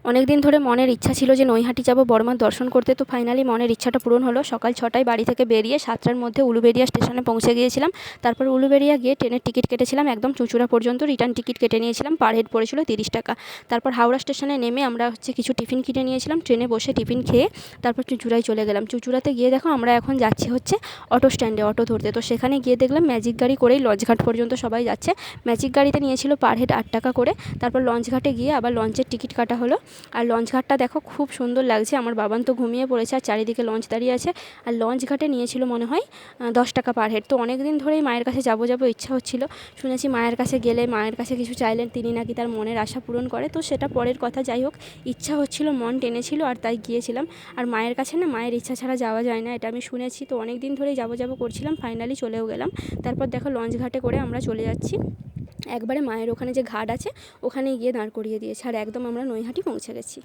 অনেক দিন ধরে মনের ইচ্ছা ছিল যে নৈহাটি যাব বড়মার দর্শন করতে, তো ফাইনালি মনের ইচ্ছাটা পূরণ হলো। সকাল 6টায় বাড়ি থেকে বেরিয়ে 7টার মধ্যে উলুবেড়িয়া স্টেশনে পৌঁছে গিয়েছিলাম। তারপর উলুবেড়িয়া গিয়ে ট্রেনের টিকিট কেটেছিলাম একদম চুঁচুড়া পর্যন্ত, রিটার্ন টিকিট কেটে নিয়েছিলাম, পার হেড পড়েছিল 30 টাকা। তারপর হাওড়া স্টেশনে নেমে আমরা কিছু টিফিন কিনে নিয়েছিলাম, ট্রেনে বসে টিফিন খেয়ে তারপর চুঁচুড়ায় চলে গেলাম। চুঁচুড়াতে গিয়ে দেখো আমরা এখন যাচ্ছি অটো স্ট্যান্ডে অটো ধরতে। তো সেখানে গিয়ে দেখলাম ম্যাজিক গাড়ি করেই লঞ্চঘাট পর্যন্ত সবাই যাচ্ছে। ম্যাজিক গাড়িতে নিয়েছিল পার হেড 8 টাকা করে। তারপর লঞ্চঘাটে গিয়ে আবার লঞ্চের টিকিট কাটা হলো। আর লঞ্চঘাটটা দেখো খুব সুন্দর লাগছে। আমার বাবান তো ঘুমিয়ে পড়েছে আর চারিদিকে লঞ্চ দাঁড়িয়ে আছে। আর লঞ্চ ঘাটে নিয়েছিল মনে হয় 10 টাকা পার হেড। তো অনেক দিন ধরেই মায়ের কাছে যাবো ইচ্ছা হচ্ছিল। শুনেছি মায়ের কাছে গেলে মায়ের কাছে কিছু চাইলেন তিনি নাকি তার মনের আশা পূরণ করে। তো সেটা পরের কথা, যাই হোক ইচ্ছা হচ্ছিল, মন টেনেছিল আর তাই গিয়েছিলাম। আর মায়ের কাছে না, মায়ের ইচ্ছা ছাড়া যাওয়া যায় না, এটা আমি শুনেছি। তো অনেক দিন ধরেই যাবো করছিলাম, ফাইনালি চলেও গেলাম। তারপর দেখো লঞ্চ ঘাটে করে আমরা চলে যাচ্ছি। একবারে মায়ের ওখানে যে ঘাট আছে ওখানে গিয়ে দাঁড় করিয়ে দিয়েছে আর একদম আমরা নৈহাটি পৌঁছে গেছি।